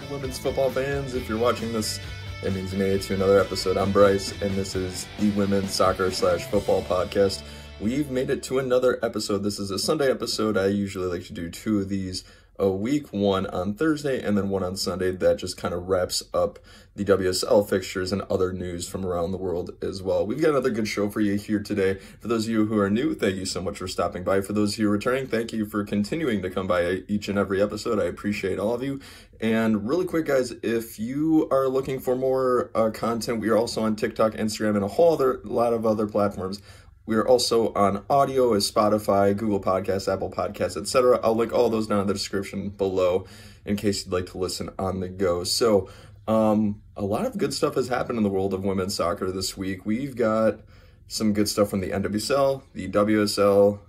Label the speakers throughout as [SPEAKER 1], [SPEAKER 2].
[SPEAKER 1] women's football fans. If you're watching this, it means you made it to another episode. I'm Bryce, and this is the women's soccer/football podcast. We've made it to another episode. This is a Sunday episode. I usually like to do two of these a week, one on Thursday and then one on Sunday. That just kind of wraps up the WSL fixtures and other news from around the world as well. We've got another good show for you here today. For those of you who are new, thank you so much for stopping by. For those of you returning, thank you for continuing to come by each and every episode. I appreciate all of you. And really quick, guys, if you are looking for more content, we are also on TikTok, Instagram, and a lot of other platforms. We are also on audio as Spotify, Google Podcasts, Apple Podcasts, etc. I'll link all those down in the description below in case you'd like to listen on the go. So, a lot of good stuff has happened in the world of women's soccer this week. We've got some good stuff from the NWSL, the WSL,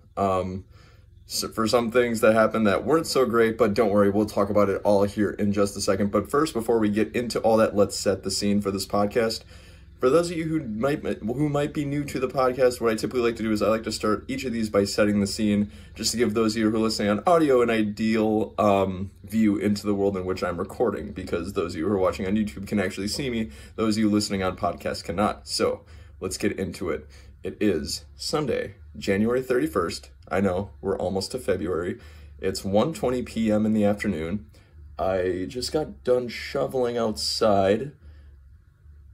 [SPEAKER 1] for some things that happened that weren't so great, but don't worry, we'll talk about it all here in just a second. But first, before we get into all that, let's set the scene for this podcast. For those of you who might be new to the podcast, what I typically like to do is I like to start each of these by setting the scene, just to give those of you who are listening on audio an ideal view into the world in which I'm recording, because those of you who are watching on YouTube can actually see me, those of you listening on podcast cannot. So let's get into it. It is Sunday, January 31st. I know, we're almost to February. It's 1:20 p.m. in the afternoon. I just got done shoveling outside.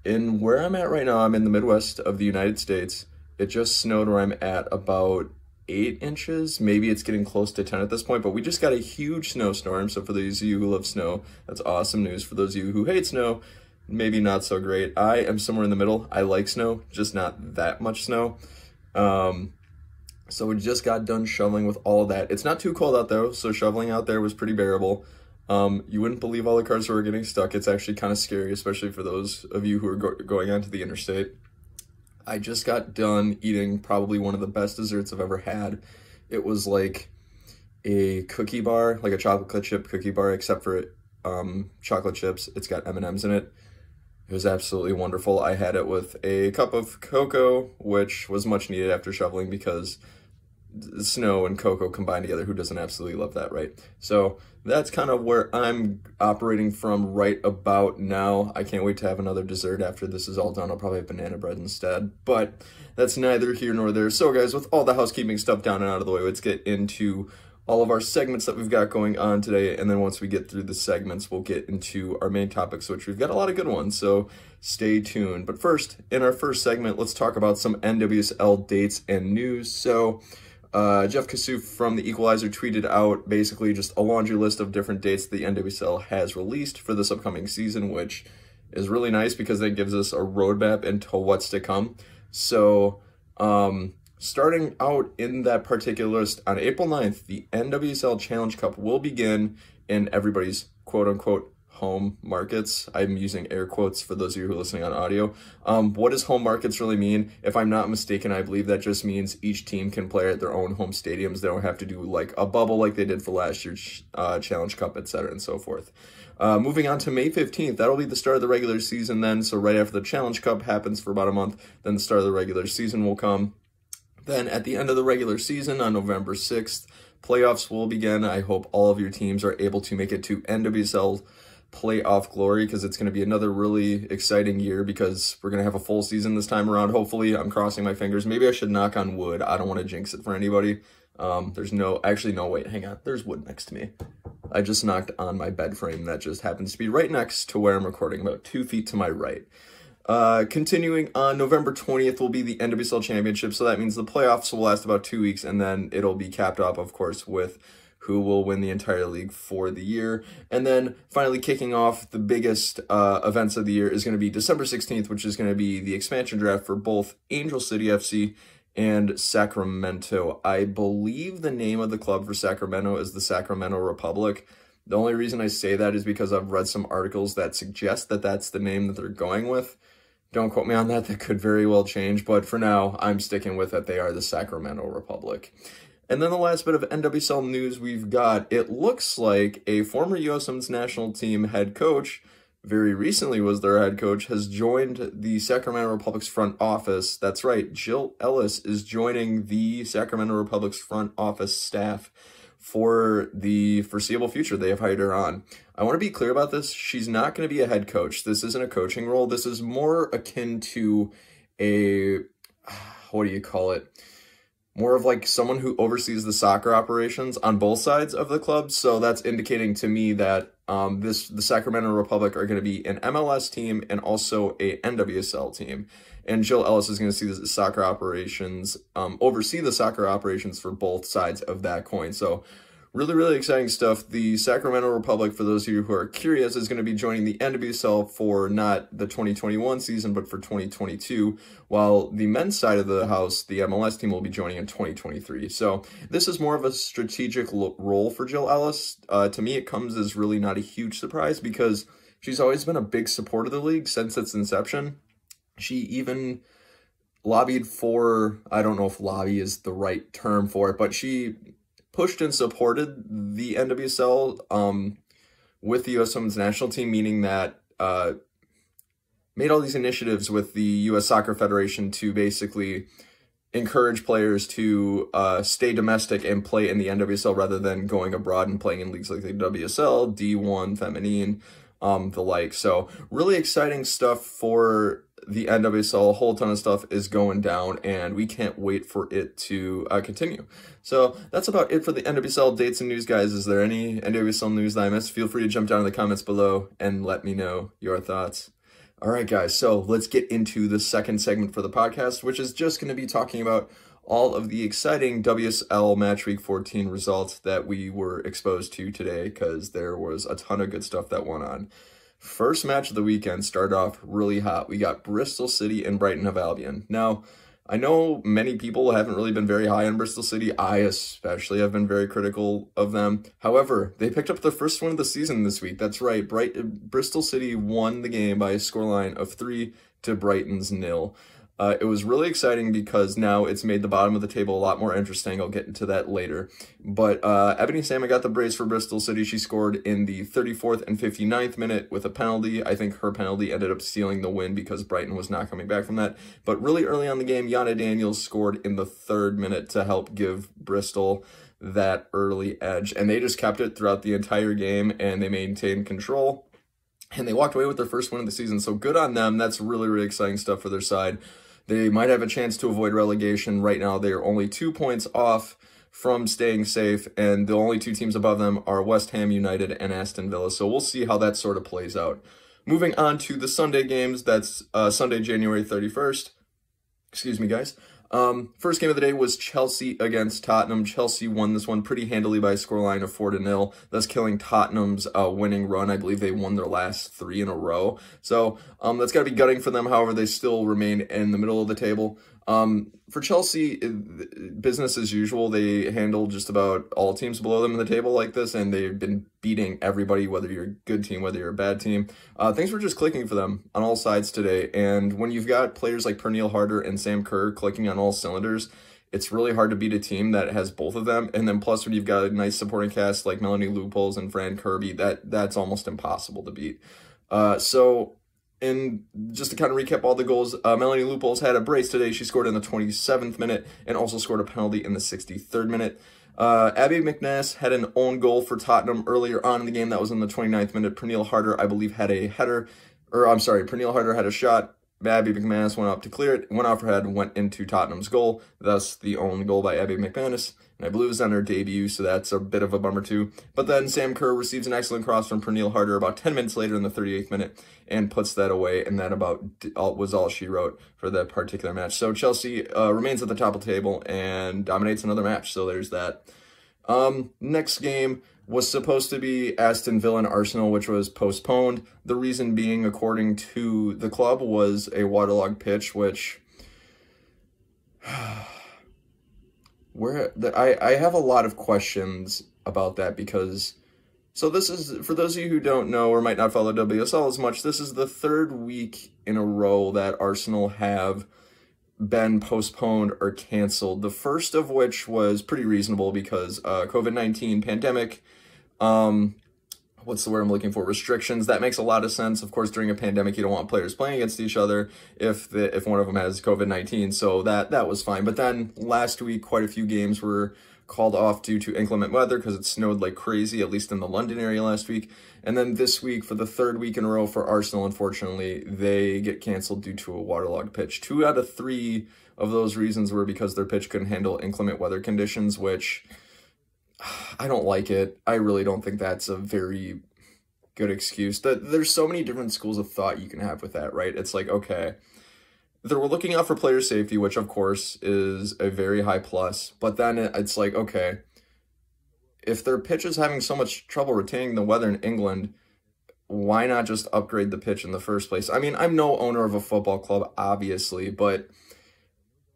[SPEAKER 1] In where I'm at right now, I'm in the Midwest of the United States. It just snowed where I'm at about 8 inches. Maybe it's getting close to 10 at this point, but we just got a huge snowstorm. So for those of you who love snow, that's awesome news. For those of you who hate snow, maybe not so great. I am somewhere in the middle. I like snow, just not that much snow. So we just got done shoveling with all that. It's not too cold out though, so shoveling out there was pretty bearable. You wouldn't believe all the cars who are getting stuck. It's actually kind of scary, especially for those of you who are going onto the interstate. I just got done eating probably one of the best desserts I've ever had. It was like a cookie bar, like a chocolate chip cookie bar, except for chocolate chips. It's got M&Ms in it. It was absolutely wonderful. I had it with a cup of cocoa, which was much needed after shoveling because snow and cocoa combined together. Who doesn't absolutely love that, right? So that's kind of where I'm operating from right about now. I can't wait to have another dessert after this is all done. I'll probably have banana bread instead, but that's neither here nor there. So guys, with all the housekeeping stuff down and out of the way, let's get into all of our segments that we've got going on today. And then once we get through the segments, we'll get into our main topics, which we've got a lot of good ones. So stay tuned. But first, in our first segment, let's talk about some NWSL dates and news. So Jeff Kassouf from The Equalizer tweeted out basically just a laundry list of different dates the NWSL has released for this upcoming season, which is really nice because that gives us a roadmap into what's to come. So starting out in that particular list, on April 9th, the NWSL Challenge Cup will begin in everybody's quote-unquote home markets. I'm using air quotes for those of you who are listening on audio. What does home markets really mean? If I'm not mistaken, I believe that just means each team can play at their own home stadiums. They don't have to do like a bubble like they did for last year's Challenge Cup, etc. and so forth. Moving on to May 15th, that'll be the start of the regular season then. So right after the Challenge Cup happens for about a month, then the start of the regular season will come. Then at the end of the regular season on November 6th, playoffs will begin. I hope all of your teams are able to make it to NWSL playoff glory, because it's going to be another really exciting year because we're going to have a full season this time around. Hopefully, I'm crossing my fingers. Maybe I should knock on wood. I don't want to jinx it for anybody. Wait, hang on. There's wood next to me. I just knocked on my bed frame that just happens to be right next to where I'm recording, about 2 feet to my right. Continuing on November 20th will be the NWSL Championship, so that means the playoffs will last about 2 weeks, and then it'll be capped off, of course, with who will win the entire league for the year. And then finally kicking off the biggest events of the year is going to be December 16th, which is going to be the expansion draft for both Angel City FC and Sacramento. I believe the name of the club for Sacramento is the Sacramento Republic. The only reason I say that is because I've read some articles that suggest that that's the name that they're going with. Don't quote me on that. That could very well change. But for now, I'm sticking with that they are the Sacramento Republic. And then the last bit of NWSL news we've got, it looks like a former USWNT national team head coach, very recently was their head coach, has joined the Sacramento Republic's front office. That's right, Jill Ellis is joining the Sacramento Republic's front office staff for the foreseeable future. They have hired her on. I want to be clear about this. She's not going to be a head coach. This isn't a coaching role. This is more akin to a, what do you call it? More of like someone who oversees the soccer operations on both sides of the club. So that's indicating to me that the Sacramento Republic are going to be an MLS team and also a NWSL team. And Jill Ellis is going to see the soccer operations, oversee the soccer operations for both sides of that coin. So really, really exciting stuff. The Sacramento Republic, for those of you who are curious, is going to be joining the NWSL for not the 2021 season, but for 2022, while the men's side of the house, the MLS team, will be joining in 2023. So this is more of a strategic role for Jill Ellis. To me, it comes as really not a huge surprise because she's always been a big supporter of the league since its inception. She even lobbied for, I don't know if lobby is the right term for it, but she pushed and supported the NWSL with the USWNT national team, meaning that made all these initiatives with the U.S. Soccer Federation to basically encourage players to stay domestic and play in the NWSL rather than going abroad and playing in leagues like the WSL, D1, Feminine, the like. So really exciting stuff for the NWSL. A whole ton of stuff is going down, and we can't wait for it to continue. So that's about it for the NWSL dates and news, guys. Is there any NWSL news that I missed? Feel free to jump down in the comments below and let me know your thoughts. All right, guys, so let's get into the second segment for the podcast, which is just going to be talking about all of the exciting WSL Match Week 14 results that we were exposed to today, because there was a ton of good stuff that went on. First match of the weekend started off really hot. We got Bristol City and Brighton of Albion. Now, I know many people haven't really been very high on Bristol City. I especially have been very critical of them. However, they picked up the first win of the season this week. That's right. Bristol City won the game by a scoreline of 3 to Brighton's 0. It was really exciting because now it's made the bottom of the table a lot more interesting. I'll get into that later. But Ebony Salmon got the brace for Bristol City. She scored in the 34th and 59th minute with a penalty. I think her penalty ended up sealing the win because Brighton was not coming back from that. But really early on in the game, Yana Daniels scored in the 3rd minute to help give Bristol that early edge. And they just kept it throughout the entire game, and they maintained control. And they walked away with their first win of the season. So good on them. That's really, really exciting stuff for their side. They might have a chance to avoid relegation. Right now, they are only 2 points off from staying safe, and the only 2 teams above them are West Ham United and Aston Villa. So we'll see how that sort of plays out. Moving on to the Sunday games, that's Sunday, January 31st. Excuse me, guys. First game of the day was Chelsea against Tottenham. Chelsea won this one pretty handily by a scoreline of 4-0, thus killing Tottenham's winning run. I believe they won their last 3 in a row. So that's got to be gutting for them. However, they still remain in the middle of the table. For Chelsea, business as usual. They handle just about all teams below them in the table like this, and they've been beating everybody, whether you're a good team, whether you're a bad team. Things were just clicking for them on all sides today, and when you've got players like Pernille Harder and Sam Kerr clicking on all cylinders, it's really hard to beat a team that has both of them. And then plus when you've got a nice supporting cast like Melanie Leupolz and Fran Kirby, that's almost impossible to beat. And just to kind of recap all the goals, Melanie Leupolz had a brace today. She scored in the 27th minute and also scored a penalty in the 63rd minute. Abby McNass had an own goal for Tottenham earlier on in the game. That was in the 29th minute. Pernille Harder, I believe, had a header. Pernille Harder had a shot. Abby McManus went up to clear it, went off her head, went into Tottenham's goal. Thus, the own goal by Abby McManus. And I believe it was on her debut, so that's a bit of a bummer too. But then Sam Kerr receives an excellent cross from Pernille Harder about 10 minutes later in the 38th minute and puts that away, and that was all she wrote for that particular match. So Chelsea remains at the top of the table and dominates another match, so there's that. Next game was supposed to be Aston Villa and Arsenal, which was postponed. The reason being, according to the club, was a waterlogged pitch, which I have a lot of questions about that because, so this is, for those of you who don't know or might not follow WSL as much, this is the 3rd week in a row that Arsenal have been postponed or canceled. The first of which was pretty reasonable because COVID-19 pandemic, what's the word I'm looking for? Restrictions. That makes a lot of sense. Of course, during a pandemic, you don't want players playing against each other if one of them has COVID-19. So that was fine. But then last week, quite a few games were called off due to inclement weather because it snowed like crazy, at least in the London area last week. And then this week, for the third week in a row for Arsenal, unfortunately, they get canceled due to a waterlogged pitch. 2 out of 3 of those reasons were because their pitch couldn't handle inclement weather conditions, which I don't like it. I really don't think that's a very good excuse. There's so many different schools of thought you can have with that, right? It's like, okay, they were looking out for player safety, which of course is a very high plus, but then it's like, okay, if their pitch is having so much trouble retaining the weather in England, why not just upgrade the pitch in the first place? I mean, I'm no owner of a football club, obviously, but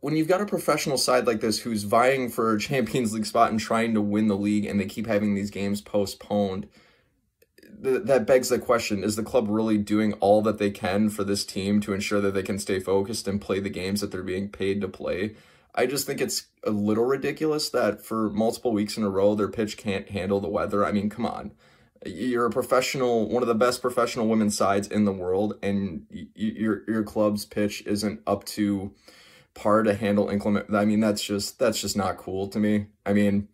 [SPEAKER 1] when you've got a professional side like this who's vying for a Champions League spot and trying to win the league, and they keep having these games postponed, that begs the question, is the club really doing all that they can for this team to ensure that they can stay focused and play the games that they're being paid to play? I just think it's a little ridiculous that for multiple weeks in a row, their pitch can't handle the weather. I mean, come on. You're a professional, one of the best professional women's sides in the world, and your club's pitch isn't up to par to handle inclement. I mean, that's just not cool to me. I mean,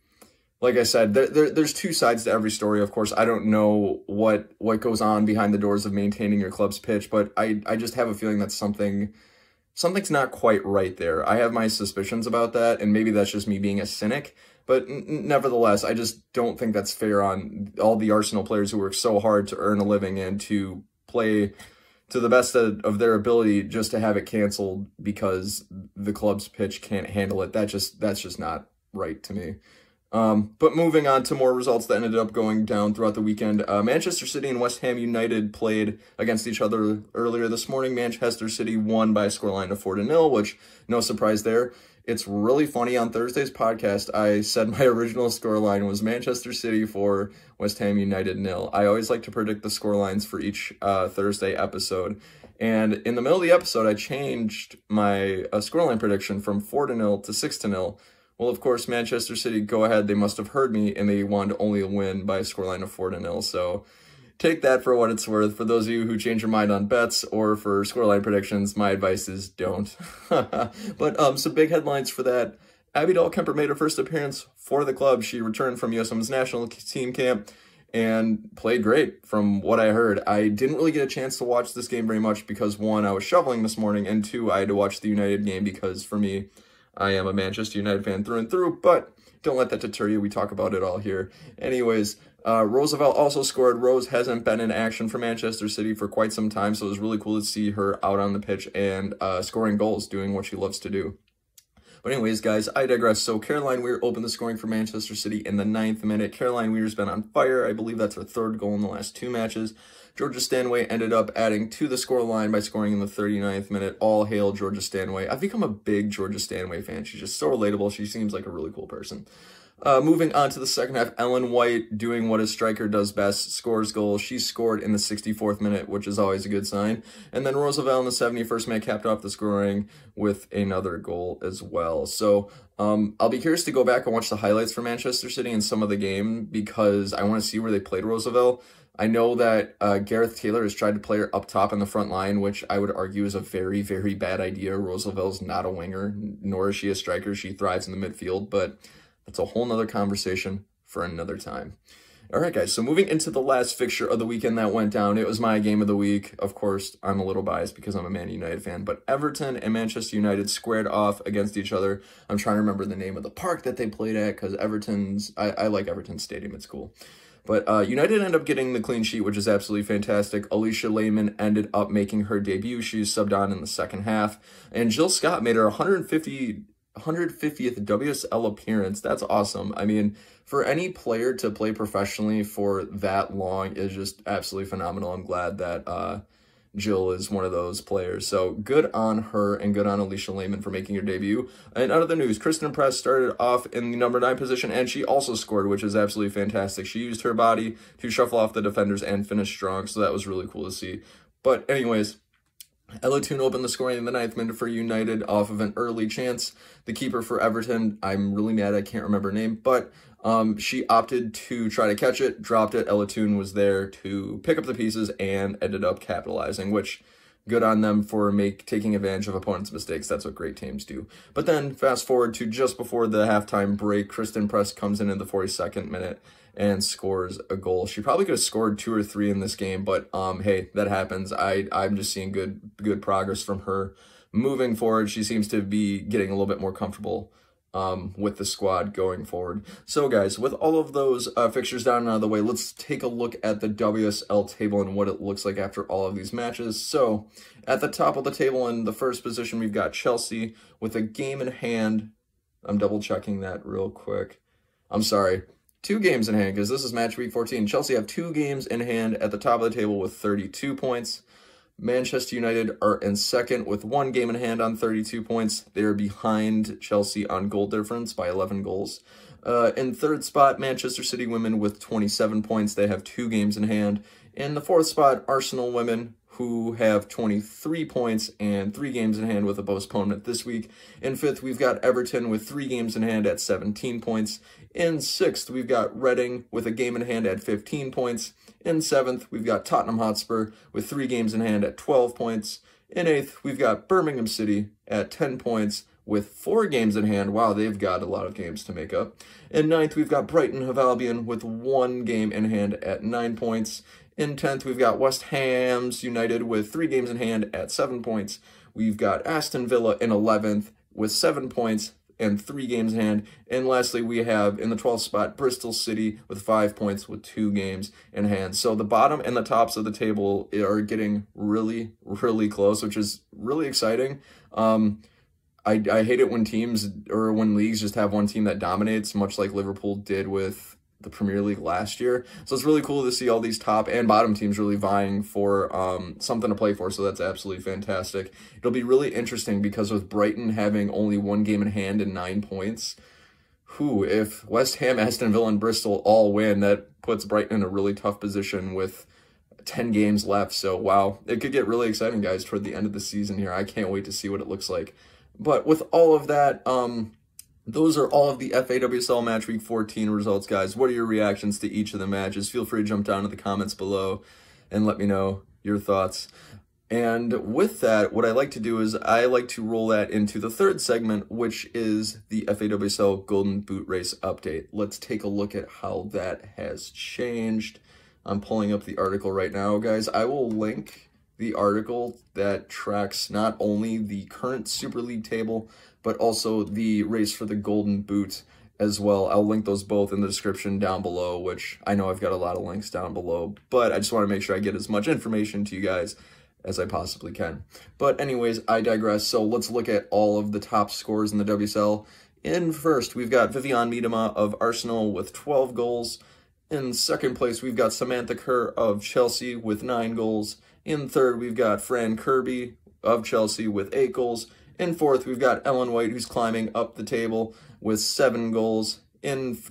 [SPEAKER 1] like I said, there's 2 sides to every story, of course. I don't know what goes on behind the doors of maintaining your club's pitch, but I just have a feeling that something's not quite right there. I have my suspicions about that, and maybe that's just me being a cynic, but nevertheless, I just don't think that's fair on all the Arsenal players who work so hard to earn a living and to play to the best of their ability just to have it canceled because the club's pitch can't handle it. That's just not right to me. But moving on to more results that ended up going down throughout the weekend, Manchester City and West Ham United played against each other earlier this morning. Manchester City won by a scoreline of 4-0, which, no surprise there. It's really funny, on Thursday's podcast, I said my original scoreline was Manchester City 4, West Ham United 0. I always like to predict the scorelines for each Thursday episode. And in the middle of the episode, I changed my scoreline prediction from 4-0 to 6-0. Well, of course, Manchester City, go ahead. They must have heard me, and they wanted to only win by a scoreline of 4-0. So take that for what it's worth. For those of you who change your mind on bets or for scoreline predictions, my advice is don't. But some big headlines for that. Abby Dahl-Kemper made her first appearance for the club. She returned from USWNT's national team camp and played great from what I heard. I didn't really get a chance to watch this game very much because, 1, I was shoveling this morning, and 2, I had to watch the United game because, for me, I am a Manchester United fan through and through, but don't let that deter you. We talk about it all here. Anyways, Roosevelt also scored. Rose hasn't been in action for Manchester City for quite some time, so it was really cool to see her out on the pitch and scoring goals, doing what she loves to do. But anyways, guys, I digress. So Caroline Weir opened the scoring for Manchester City in the 9th minute. Caroline Weir's been on fire. I believe that's her 3rd goal in the last 2 matches. Georgia Stanway ended up adding to the scoreline by scoring in the 39th minute. All hail Georgia Stanway. I've become a big Georgia Stanway fan. She's just so relatable. She seems like a really cool person. Moving on to the second half, Ellen White, doing what a striker does best, scores goals. She scored in the 64th minute, which is always a good sign. And then Roosevelt in the 71st minute capped off the scoring with another goal as well. So I'll be curious to go back and watch the highlights for Manchester City and some of the game because I want to see where they played Roosevelt. I know that Gareth Taylor has tried to play her up top in the front line, which I would argue is a very, very bad idea. Roosevelt's not a winger, nor is she a striker. She thrives in the midfield, but that's a whole nother conversation for another time. All right, guys, so moving into the last fixture of the weekend that went down, it was my game of the week. Of course, I'm a little biased because I'm a Man United fan, but Everton and Manchester United squared off against each other. I'm trying to remember the name of the park that they played at because I like Everton Stadium. It's cool. But United ended up getting the clean sheet, which is absolutely fantastic. Alicia Lehman ended up making her debut. She was subbed on in the second half. And Jill Scott made her 150th WSL appearance. That's awesome. I mean, for any player to play professionally for that long is just absolutely phenomenal. I'm glad that Jill is one of those players. So good on her and good on Alicia Lehman for making her debut. And out of the news, Kristen Press started off in the number 9 position, and she also scored, which is absolutely fantastic. She used her body to shuffle off the defenders and finish strong, so that was really cool to see. But anyways, Ella Toone opened the scoring in the 9th minute for United off of an early chance. The keeper for Everton, I'm really mad I can't remember her name, but she opted to try to catch it, dropped it. Ella Toone was there to pick up the pieces and ended up capitalizing, which good on them for taking advantage of opponents' mistakes. That's what great teams do. But then fast forward to just before the halftime break, Kristen Press comes in the 42nd minute and scores a goal. She probably could have scored 2 or 3 in this game, but hey, that happens. I'm just seeing good progress from her moving forward. She seems to be getting a little bit more comfortable with the squad going forward. So guys, with all of those fixtures down and out of the way, let's take a look at the WSL table and what it looks like after all of these matches. So at the top of the table in the first position, we've got Chelsea with a game in hand. I'm double checking that real quick. I'm sorry. 2 games in hand, because this is match week 14. Chelsea have 2 games in hand at the top of the table with 32 points. Manchester United are in second with 1 game in hand on 32 points. They are behind Chelsea on goal difference by 11 goals. In third spot, Manchester City women with 27 points. They have 2 games in hand. In the fourth spot, Arsenal women, who have 23 points and 3 games in hand with a postponement this week. In fifth, we've got Everton with 3 games in hand at 17 points. In sixth, we've got Reading with a game in hand at 15 points. In seventh, we've got Tottenham Hotspur with 3 games in hand at 12 points. In eighth, we've got Birmingham City at 10 points with 4 games in hand. Wow, they've got a lot of games to make up. In ninth, we've got Brighton Hove Albion with 1 game in hand at 9 points. In 10th, we've got West Ham's United with 3 games in hand at 7 points. We've got Aston Villa in 11th with 7 points and 3 games in hand. And lastly, we have in the 12th spot, Bristol City with 5 points with 2 games in hand. So the bottom and the tops of the table are getting really, really close, which is really exciting. I hate it when teams or when leagues just have one team that dominates, much like Liverpool did with the Premier League last year. So it's really cool to see all these top and bottom teams really vying for something to play for. So that's absolutely fantastic. It'll be really interesting because with Brighton having only 1 game in hand and 9 points, if West Ham, Aston Villa, and Bristol all win, that puts Brighton in a really tough position with 10 games left. So wow, it could get really exciting, guys, toward the end of the season here. I can't wait to see what it looks like. But with all of that, those are all of the FAWSL Match Week 14 results, guys. What are your reactions to each of the matches? Feel free to jump down to the comments below and let me know your thoughts. And with that, what I like to do is I like to roll that into the third segment, which is the FAWSL Golden Boot Race update. Let's take a look at how that has changed. I'm pulling up the article right now, guys. I will link the article that tracks not only the current Super League table, but also the race for the Golden Boot as well. I'll link those both in the description down below, which I know I've got a lot of links down below, but I just want to make sure I get as much information to you guys as I possibly can. But anyways, I digress. So let's look at all of the top scores in the WSL. In first, we've got Viviane Miedema of Arsenal with 12 goals. In second place, we've got Samantha Kerr of Chelsea with 9 goals. In third, we've got Fran Kirby of Chelsea with 8 goals. In fourth, we've got Ellen White, who's climbing up the table with 7 goals.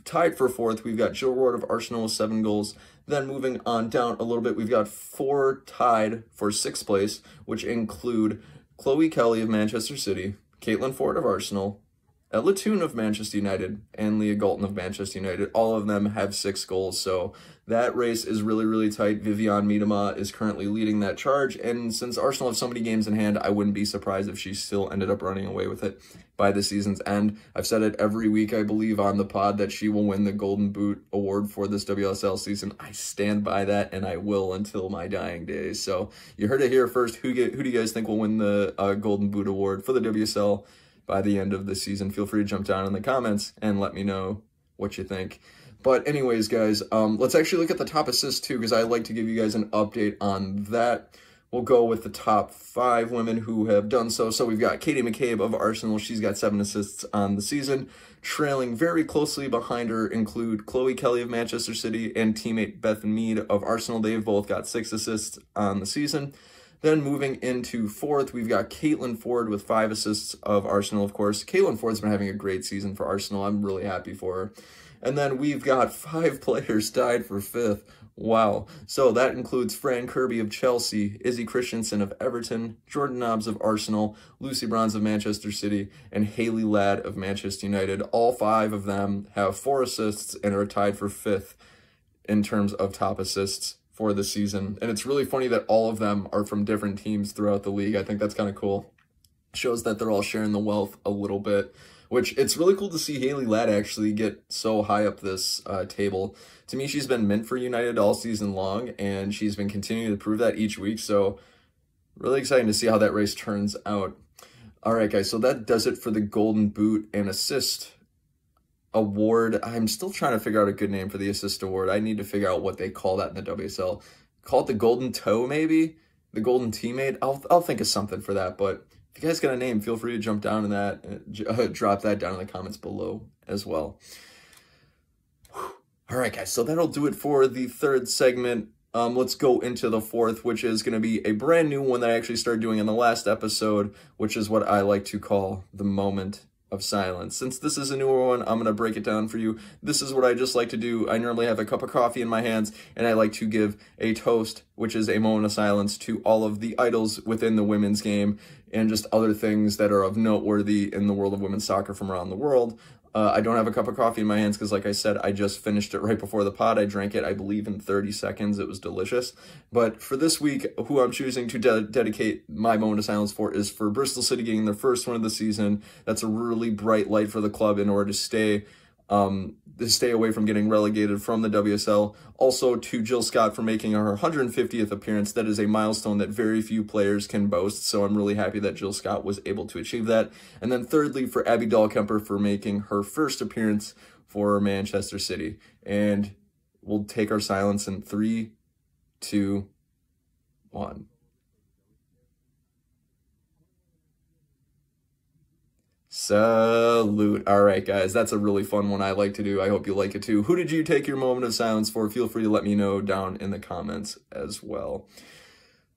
[SPEAKER 1] Tied for fourth, we've got Jill Ward of Arsenal with 7 goals. Then moving on down a little bit, we've got 4 tied for 6th place, which include Chloe Kelly of Manchester City, Caitlin Ford of Arsenal, Ella Toone of Manchester United, and Leah Galton of Manchester United. All of them have 6 goals, so that race is really, really tight. Viviane Miedema is currently leading that charge, and since Arsenal have so many games in hand, I wouldn't be surprised if she still ended up running away with it by the season's end. I've said it every week, I believe, on the pod that she will win the Golden Boot Award for this WSL season. I stand by that, and I will until my dying days. So you heard it here first. Who do you guys think will win the Golden Boot Award for the WSL by the end of the season? Feel free to jump down in the comments and let me know what you think. But anyways, guys, let's actually look at the top assists too, because I like to give you guys an update on that. We'll go with the top 5 women who have done so. So we've got Katie McCabe of Arsenal. She's got 7 assists on the season. Trailing very closely behind her include Chloe Kelly of Manchester City and teammate Beth Mead of Arsenal. They've both got 6 assists on the season. Then moving into fourth, we've got Caitlin Ford with 5 assists of Arsenal, of course. Caitlin Ford's been having a great season for Arsenal. I'm really happy for her. And then we've got 5 players tied for 5th. Wow. So that includes Fran Kirby of Chelsea, Izzy Christensen of Everton, Jordan Nobbs of Arsenal, Lucy Bronze of Manchester City, and Hayley Ladd of Manchester United. All 5 of them have 4 assists and are tied for 5th in terms of top assists for the season. And it's really funny that all of them are from different teams throughout the league. I think that's kind of cool. Shows that they're all sharing the wealth a little bit, which it's really cool to see Haley Ladd actually get so high up this table. To me, she's been mint for United all season long, and she's been continuing to prove that each week. So really exciting to see how that race turns out. All right, guys, so that does it for the Golden Boot and Assist Award. I'm still trying to figure out a good name for the Assist Award. I need to figure out what they call that in the WSL. Call it the Golden Toe, maybe? The Golden Teammate? I'll think of something for that, but if you guys got a name, feel free to jump down in that, drop that down in the comments below as well. All right, guys, so that'll do it for the third segment. Let's go into the fourth, which is going to be a brand new one that I actually started doing in the last episode, which is what I like to call the moment of silence. Since this is a newer one, I'm going to break it down for you. This is what I just like to do. I normally have a cup of coffee in my hands, and I like to give a toast, which is a moment of silence, to all of the idols within the women's game and just other things that are of noteworthy in the world of women's soccer from around the world. I don't have a cup of coffee in my hands because, like I said, I just finished it right before the pod. I drank it, I believe, in 30 seconds. It was delicious. But for this week, who I'm choosing to dedicate my moment of silence for is for Bristol City getting their first win of the season. That's a really bright light for the club in order to stay away from getting relegated from the WSL. Also to Jill Scott for making her 150th appearance. That is a milestone that very few players can boast, so I'm really happy that Jill Scott was able to achieve that. And then thirdly, for Abby Dahlkemper for making her first appearance for Manchester City. And we'll take our silence in 3, 2, 1. Salute. All right, guys, that's a really fun one I like to do. I hope you like it too. Who did you take your moment of silence for? Feel free to let me know down in the comments as well.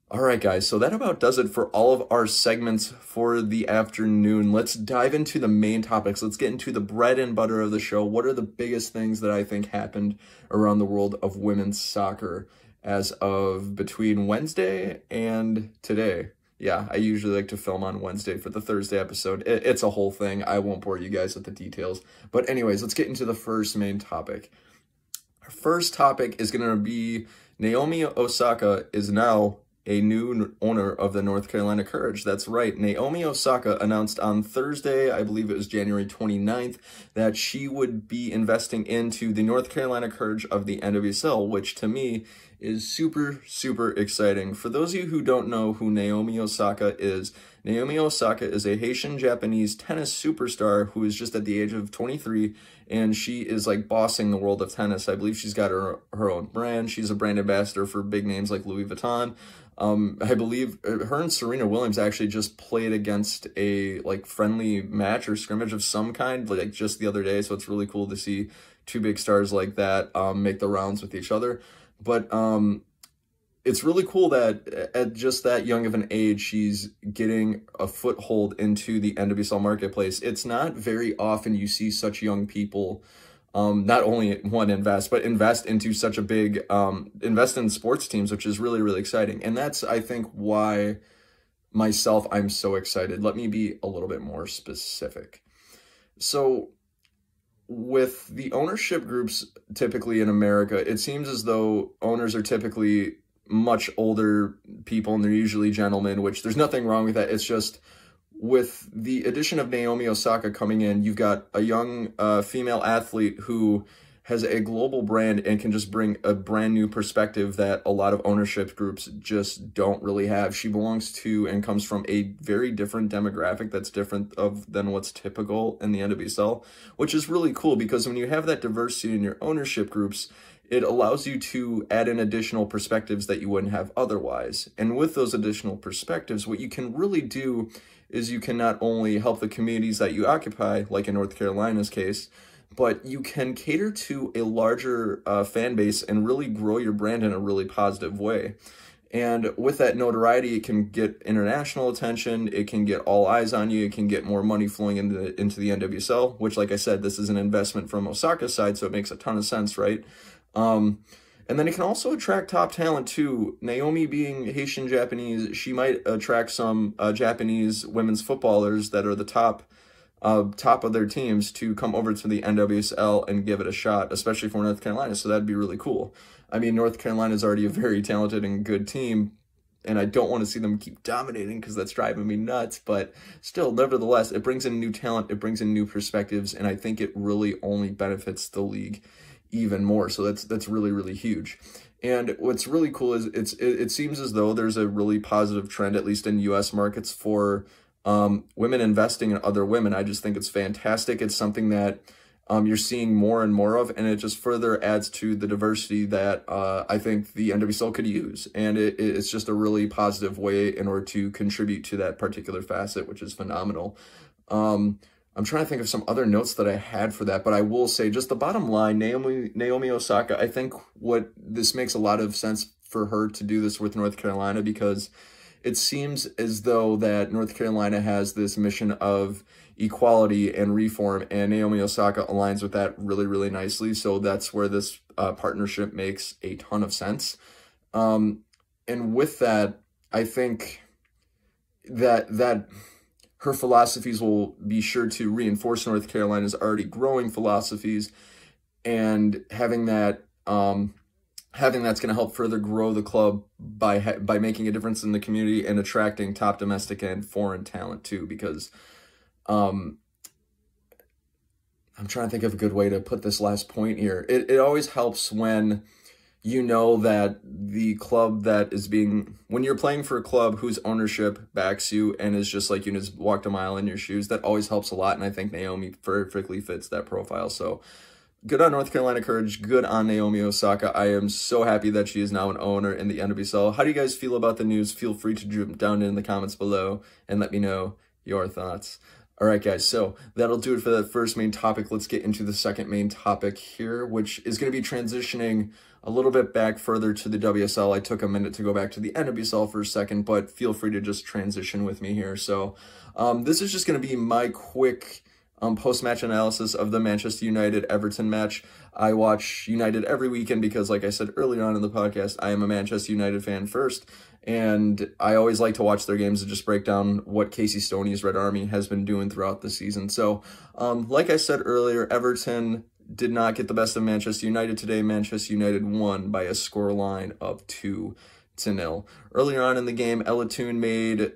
[SPEAKER 1] All right, guys, so that about does it for all of our segments for the afternoon. Let's dive into the main topics. Let's get into the bread and butter of the show. What are the biggest things that I think happened around the world of women's soccer as of between Wednesday and today? Yeah, I usually like to film on Wednesday for the Thursday episode. It's a whole thing. I won't bore you guys with the details. But anyways, let's get into the first main topic. Our first topic is going to be Naomi Osaka is now a new owner of the North Carolina Courage. That's right. Naomi Osaka announced on Thursday, I believe it was January 29th, that she would be investing into the North Carolina Courage of the NWSL, which to me is super, super exciting. For those of you who don't know who Naomi Osaka is a Haitian-Japanese tennis superstar who is just at the age of 23, and she is like bossing the world of tennis. I believe she's got her own brand. She's a brand ambassador for big names like Louis Vuitton. I believe her and Serena Williams actually just played against a like friendly match or scrimmage of some kind, like just the other day. So it's really cool to see two big stars like that make the rounds with each other. But it's really cool that at just that young of an age, she's getting a foothold into the NWSL marketplace. It's not very often you see such young people not only invest, but invest into such a big, invest in sports teams, which is really, really exciting. And that's, I think, why I'm so excited. Let me be a little bit more specific. So with the ownership groups typically in America, it seems as though owners are typically much older people, and they're usually gentlemen, which there's nothing wrong with that. It's just with the addition of Naomi Osaka coming in, you've got a young female athlete who has a global brand and can just bring a brand new perspective that a lot of ownership groups just don't really have. She belongs to and comes from a very different demographic that's different than what's typical in the NWSL, which is really cool because when you have that diversity in your ownership groups, it allows you to add in additional perspectives that you wouldn't have otherwise. And with those additional perspectives, what you can really do is you can not only help the communities that you occupy, like in North Carolina's case, but you can cater to a larger fan base and really grow your brand in a really positive way. And with that notoriety, it can get international attention, it can get all eyes on you, it can get more money flowing into the NWSL, which, like I said, this is an investment from Osaka's side, so it makes a ton of sense, right? And then it can also attract top talent too. Naomi being Haitian-Japanese, she might attract some Japanese women's footballers that are the top top of their teams to come over to the NWSL and give it a shot, especially for North Carolina. So that'd be really cool. I mean, North Carolina is already a very talented and good team, and I don't want to see them keep dominating because that's driving me nuts. But still, nevertheless, it brings in new talent, it brings in new perspectives, and I think it really only benefits the league even more. So that's really, really huge. And what's really cool is it seems as though there's a really positive trend, at least in U.S. markets, for women investing in other women. I just think it's fantastic. It's something that you're seeing more and more of, and it just further adds to the diversity that I think the NWSL could use. And it's just a really positive way in order to contribute to that particular facet, which is phenomenal. I'm trying to think of some other notes that I had for that, but I will say just the bottom line, Naomi Osaka, I think this makes a lot of sense for her to do this with North Carolina, because it seems as though that North Carolina has this mission of equality and reform, and Naomi Osaka aligns with that really, really nicely. So that's where this partnership makes a ton of sense. And with that, I think that her philosophies will be sure to reinforce North Carolina's already growing philosophies, and having that's going to help further grow the club by making a difference in the community and attracting top domestic and foreign talent too. Because I'm trying to think of a good way to put this last point here. It always helps when you know that the club that is when you're playing for a club whose ownership backs you and is just like you just walked a mile in your shoes. That always helps a lot, and I think Naomi perfectly fits that profile. So good on North Carolina Courage, good on Naomi Osaka. I am so happy that she is now an owner in the NWSL. How do you guys feel about the news? Feel free to jump down in the comments below and let me know your thoughts. All right, guys, so that'll do it for that first main topic. Let's get into the second main topic here, which is going to be transitioning a little bit back further to the WSL. I took a minute to go back to the NWSL for a second, but feel free to just transition with me here. So this is just going to be my quick post-match analysis of the Manchester United-Everton match. I watch United every weekend because, like I said earlier on in the podcast, I am a Manchester United fan first, and I always like to watch their games and just break down what Casey Stoney's Red Army has been doing throughout the season. So, like I said earlier, Everton did not get the best of Manchester United today. Manchester United won by a scoreline of 2-0. Earlier on in the game, Ella Toone made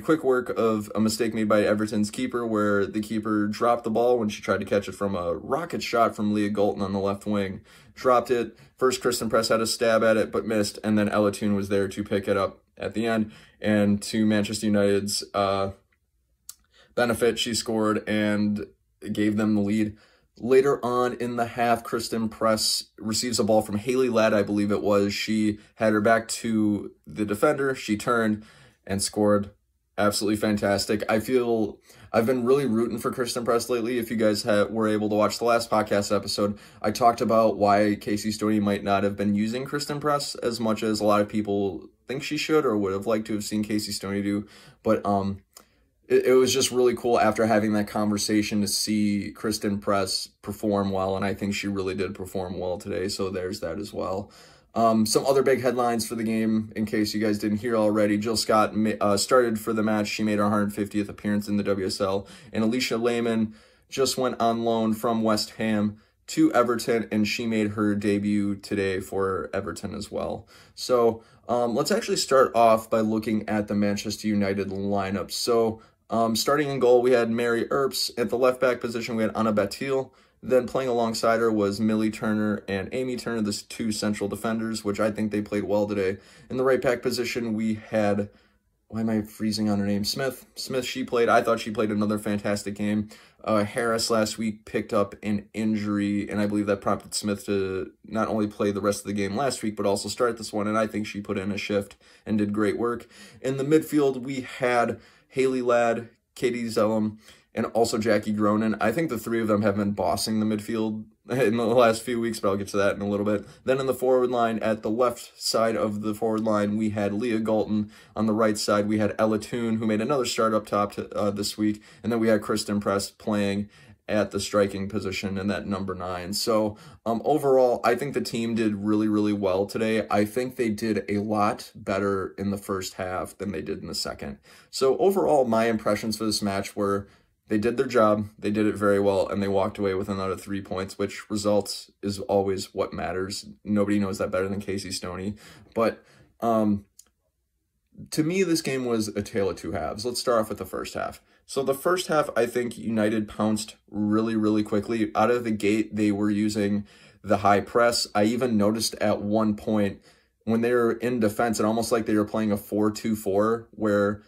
[SPEAKER 1] quick work of a mistake made by Everton's keeper, where the keeper dropped the ball when she tried to catch it from a rocket shot from Leah Golton on the left wing. Dropped it. First, Kristen Press had a stab at it, but missed, and then Ella Toone was there to pick it up at the end. And to Manchester United's benefit, she scored and gave them the lead. Later on in the half, Kristen Press receives a ball from Hayley Ladd, I believe it was. She had her back to the defender. She turned and scored. Absolutely fantastic. I feel I've been really rooting for Kristen Press lately. If you guys were able to watch the last podcast episode, I talked about why Casey Stoney might not have been using Kristen Press as much as a lot of people think she should or would have liked to have seen Casey Stoney do. But it was just really cool after having that conversation to see Kristen Press perform well, and I think she really did perform well today, so there's that as well. Some other big headlines for the game, in case you guys didn't hear already. Jill Scott started for the match. She made her 150th appearance in the WSL, and Alicia Lehman just went on loan from West Ham to Everton, and she made her debut today for Everton as well. So let's actually start off by looking at the Manchester United lineup. So starting in goal, we had Mary Earps. At the left back position, we had Anna Batil. Then playing alongside her was Millie Turner and Amy Turner, the two central defenders, which I think they played well today. In the right back position, we had, why am I freezing on her name? Smith. I thought she played another fantastic game. Harris last week picked up an injury, and I believe that prompted Smith to not only play the rest of the game last week, but also start this one, and I think she put in a shift and did great work. In the midfield, we had Hayley Ladd, Katie Zellum, and also Jackie Gronin. I think the three of them have been bossing the midfield in the last few weeks, but I'll get to that in a little bit. Then in the forward line, at the left side of the forward line, we had Leah Golton. On the right side, we had Ella Toone, who made another start up top this week. And then we had Kristen Press playing at the striking position in that number 9. So overall, I think the team did really, really well today. I think they did a lot better in the first half than they did in the second. So overall, my impressions for this match were They did their job, they did it very well, and they walked away with another 3 points, which results is always what matters. Nobody knows that better than Casey Stoney. But to me, this game was a tale of two halves. Let's start off with the first half. So the first half, I think United pounced really, really quickly. Out of the gate, they were using the high press. I even noticed at one point when they were in defense, it almost like they were playing a 4-2-4, where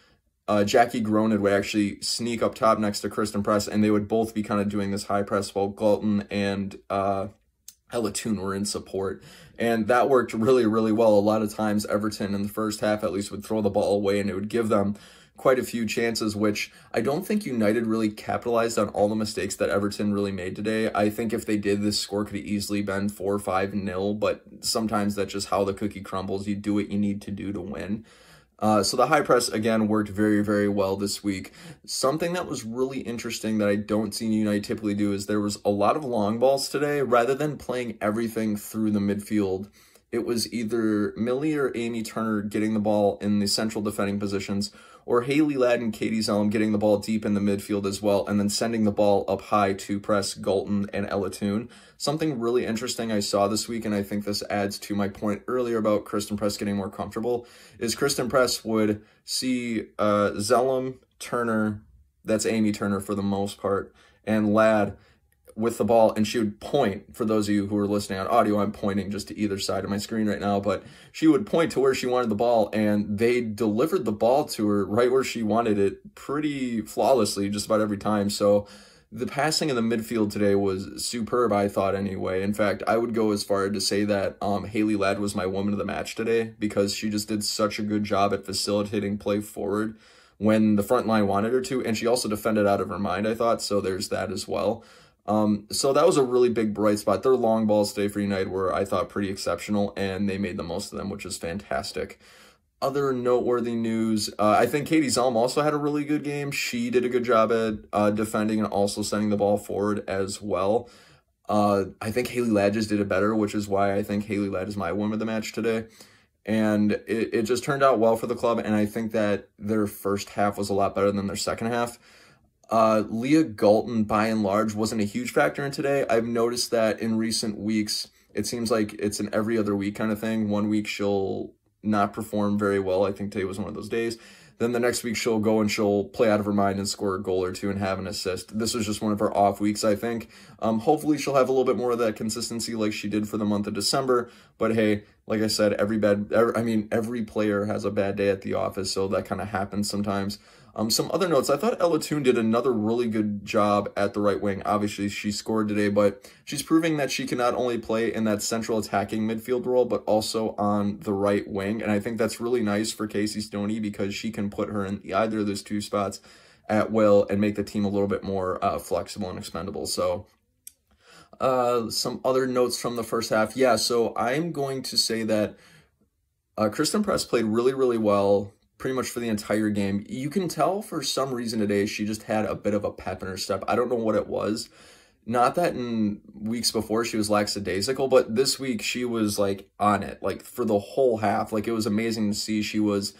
[SPEAKER 1] Jackie Gronin would actually sneak up top next to Kristen Press, and they would both be kind of doing this high press while Galton and Ella Toon were in support. And that worked really, really well. A lot of times Everton in the first half at least would throw the ball away, and it would give them quite a few chances, which I don't think United really capitalized on all the mistakes that Everton really made today. I think if they did, this score could have easily been 4-5-0, but sometimes that's just how the cookie crumbles. You do what you need to do to win. So the high press, again, worked very, very well this week. Something that was really interesting that I don't see United typically do is there was a lot of long balls today. Rather than playing everything through the midfield, it was either Millie or Amy Turner getting the ball in the central defending positions, or Hayley Ladd and Katie Zellum getting the ball deep in the midfield as well, and then sending the ball up high to press Galton and Ella Toon. Something really interesting I saw this week, and I think this adds to my point earlier about Kristen Press getting more comfortable, is Kristen Press would see Zellum, Turner, that's Amy Turner for the most part, and Ladd with the ball, and she would point. For those of you who are listening on audio, I'm pointing just to either side of my screen right now, but she would point to where she wanted the ball, and they delivered the ball to her right where she wanted it pretty flawlessly just about every time. So the passing in the midfield today was superb, I thought anyway. In fact, I would go as far to say that Hayley Ladd was my woman of the match today, because she just did such a good job at facilitating play forward when the front line wanted her to, and she also defended out of her mind, I thought, so there's that as well. So that was a really big bright spot. Their long balls today for United were, I thought, pretty exceptional, and they made the most of them, which is fantastic. Other noteworthy news, I think Katie Zellum also had a really good game. She did a good job at defending and also sending the ball forward as well. I think Hayley Ladd just did it better, which is why I think Hayley Ladd is my woman of the match today. And it just turned out well for the club, and I think that their first half was a lot better than their second half. Leah Galton, by and large, wasn't a huge factor in today. I've noticed that in recent weeks, it seems like it's an every other week kind of thing. One week she'll not perform very well. I think today was one of those days. Then the next week she'll go and she'll play out of her mind and score a goal or two and have an assist. This was just one of her off weeks, I think. Hopefully she'll have a little bit more of that consistency like she did for the month of December. But hey, like I said, every player has a bad day at the office, so that kind of happens sometimes. Some other notes, I thought Ella Toon did another really good job at the right wing. Obviously, she scored today, but she's proving that she can not only play in that central attacking midfield role, but also on the right wing. And I think that's really nice for Casey Stoney, because she can put her in either of those two spots at will and make the team a little bit more flexible and expendable. So some other notes from the first half. Yeah, so I'm going to say that Kristen Press played really, really well pretty much for the entire game. You can tell for some reason today she just had a bit of a pep in her step. I don't know what it was. Not that in weeks before she was lackadaisical, but this week she was like on it, like for the whole half. Like it was amazing to see. She was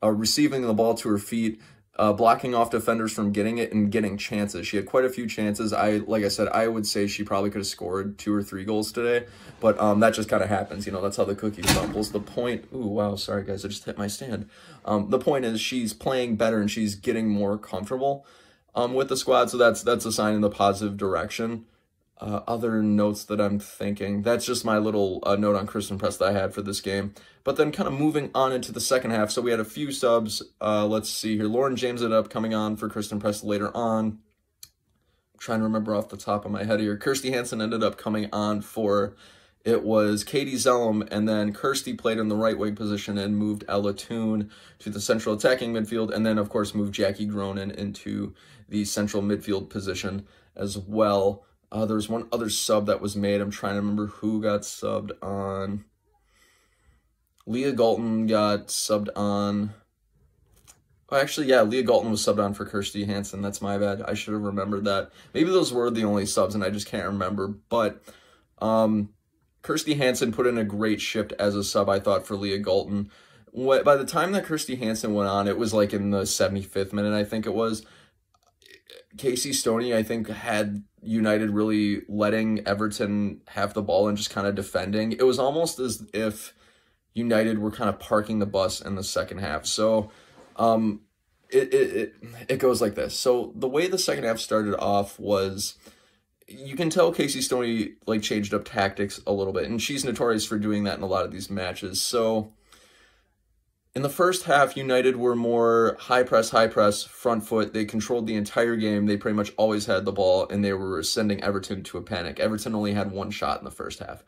[SPEAKER 1] receiving the ball to her feet, blocking off defenders from getting it and getting chances. She had quite a few chances. Like I said, I would say she probably could have scored 2 or 3 goals today, but that just kind of happens. You know, that's how the cookie crumbles. The point, ooh, wow, sorry guys, I just hit my stand. The point is she's playing better and she's getting more comfortable with the squad, so that's a sign in the positive direction. Other notes that I'm thinking, that's just my little note on Kristen Press that I had for this game. But then kind of moving on into the second half, so we had a few subs. Let's see here. Lauren James ended up coming on for Kristen Press later on. I'm trying to remember off the top of my head here. Kirsty Hansen ended up coming on for, it was Katie Zellum, and then Kirsty played in the right wing position and moved Ella Toon to the central attacking midfield, and then, of course, moved Jackie Gronin into the central midfield position as well. There's one other sub that was made. I'm trying to remember who got subbed on. Leah Galton got subbed on. Oh, actually, yeah, Leah Galton was subbed on for Kirsty Hansen. That's my bad. I should have remembered that. Maybe those were the only subs, and I just can't remember. But Kirsty Hansen put in a great shift as a sub, I thought, for Leah Galton. By the time that Kirsty Hansen went on, it was like in the 75th minute, I think it was. Casey Stoney, I think, had United really letting Everton have the ball and just kind of defending. It was almost as if United were kind of parking the bus in the second half. So it goes like this. So the way the second half started off was, you can tell Casey Stoney like changed up tactics a little bit, and she's notorious for doing that in a lot of these matches. So in the first half, United were more high press, front foot. They controlled the entire game. They pretty much always had the ball, and they were sending Everton to a panic. Everton only had one shot in the first half.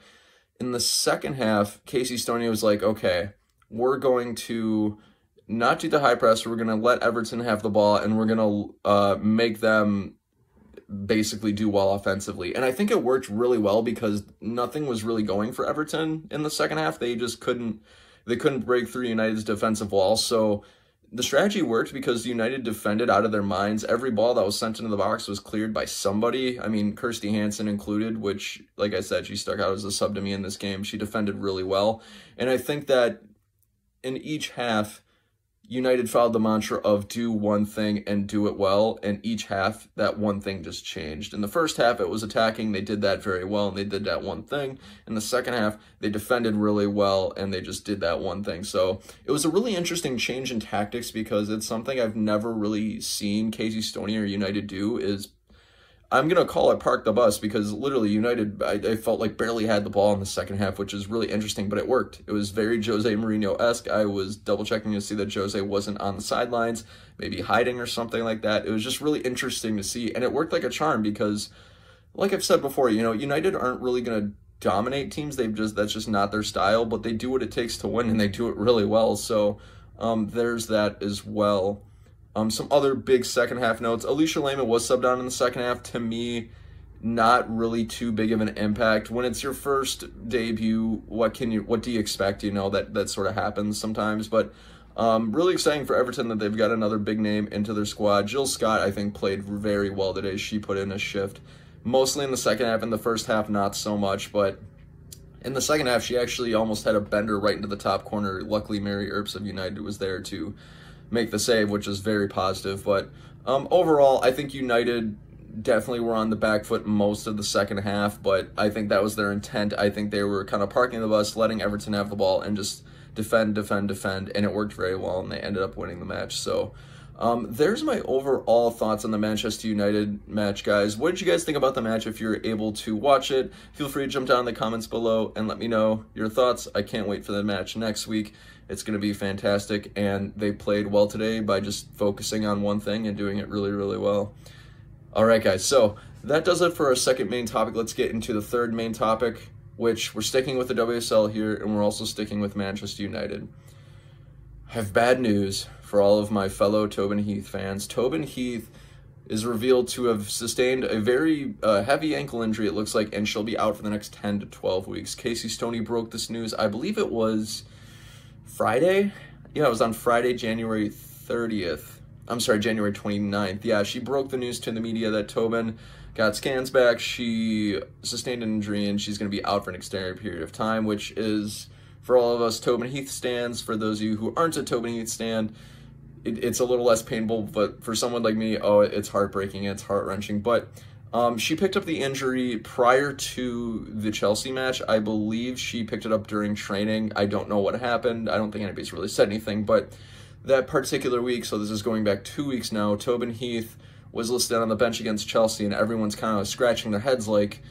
[SPEAKER 1] In the second half, Casey Stoney was like, okay, we're going to not do the high press. We're going to let Everton have the ball, and we're going to make them basically do well offensively. And I think it worked really well because nothing was really going for Everton in the second half. They just couldn't break through United's defensive wall. So the strategy worked because United defended out of their minds. Every ball that was sent into the box was cleared by somebody. I mean, Kirsty Hansen included, which, like I said, she stuck out as a sub to me in this game. She defended really well. And I think that in each half, United followed the mantra of do one thing and do it well, and each half, that one thing just changed. In the first half, it was attacking. They did that very well, and they did that one thing. In the second half, they defended really well, and they just did that one thing. So it was a really interesting change in tactics because it's something I've never really seen Casey Stoney or United do. Is I'm going to call it park the bus because literally United, I felt like barely had the ball in the second half, which is really interesting, but it worked. It was very Jose Mourinho-esque. I was double-checking to see that Jose wasn't on the sidelines, maybe hiding or something like that. It was just really interesting to see, and it worked like a charm because, like I've said before, you know, United aren't really going to dominate teams. That's just not their style, but they do what it takes to win, and they do it really well. So there's that as well. Some other big second half notes. Alicia Lehman was subbed on in the second half. To me, not really too big of an impact. When it's your first debut, what do you expect? You know, that sort of happens sometimes. But really exciting for Everton that they've got another big name into their squad. Jill Scott, I think, played very well today. She put in a shift, mostly in the second half. In the first half, not so much, but in the second half, she actually almost had a bender right into the top corner. Luckily, Mary Earps of United was there to make the save, which is very positive. But overall, I think United definitely were on the back foot most of the second half, but I think that was their intent. I think they were kind of parking the bus, letting Everton have the ball, and just defend, and it worked very well, and they ended up winning the match. So there's my overall thoughts on the Manchester United match, guys. What did you guys think about the match? If you're able to watch it, feel free to jump down in the comments below and let me know your thoughts. I can't wait for the match next week. It's going to be fantastic, and they played well today by just focusing on one thing and doing it really, really well. All right, guys, so that does it for our second main topic. Let's get into the third main topic, which we're sticking with the WSL here, and we're also sticking with Manchester United. I have bad news for all of my fellow Tobin Heath fans. Tobin Heath is revealed to have sustained a very heavy ankle injury, it looks like, and she'll be out for the next 10 to 12 weeks. Casey Stoney broke this news, I believe it was Friday? Yeah, it was on Friday, January 30th. I'm sorry, January 29th. Yeah, she broke the news to the media that Tobin got scans back. She sustained an injury, and she's going to be out for an extended period of time, which is, for all of us Tobin Heath stans, for those of you who aren't a Tobin Heath stan, it's a little less painful, but for someone like me, oh, it's heartbreaking, it's heart-wrenching. But she picked up the injury prior to the Chelsea match. I believe she picked it up during training. I don't know what happened. I don't think anybody's really said anything, but that particular week, so this is going back 2 weeks now, Tobin Heath was listed on the bench against Chelsea, and everyone's kind of scratching their heads like,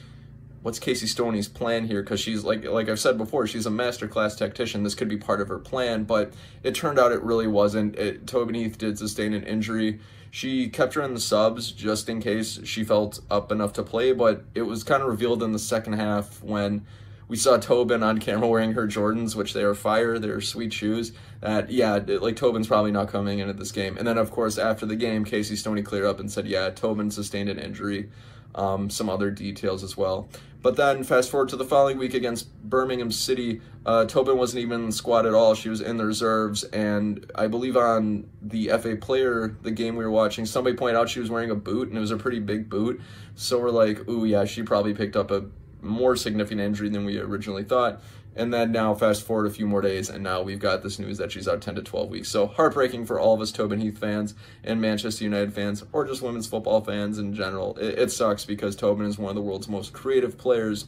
[SPEAKER 1] what's Casey Stoney's plan here? Because she's, like I've said before, she's a masterclass tactician. This could be part of her plan, but it turned out it really wasn't. Tobin Heath did sustain an injury. She kept her in the subs just in case she felt up enough to play, but it was kind of revealed in the second half when we saw Tobin on camera wearing her Jordans, which they are fire, they're sweet shoes, that, yeah, like Tobin's probably not coming in at this game. And then, of course, after the game, Casey Stoney cleared up and said, yeah, Tobin sustained an injury, some other details as well. But then, fast forward to the following week against Birmingham City, Tobin wasn't even in the squad at all. She was in the reserves, and I believe on the FA Player, the game we were watching, somebody pointed out she was wearing a boot, and it was a pretty big boot. So we're like, ooh, yeah, she probably picked up a more significant injury than we originally thought. And then now fast forward a few more days, and now we've got this news that she's out 10 to 12 weeks. So heartbreaking for all of us Tobin Heath fans and Manchester United fans, or just women's football fans in general. It sucks because Tobin is one of the world's most creative players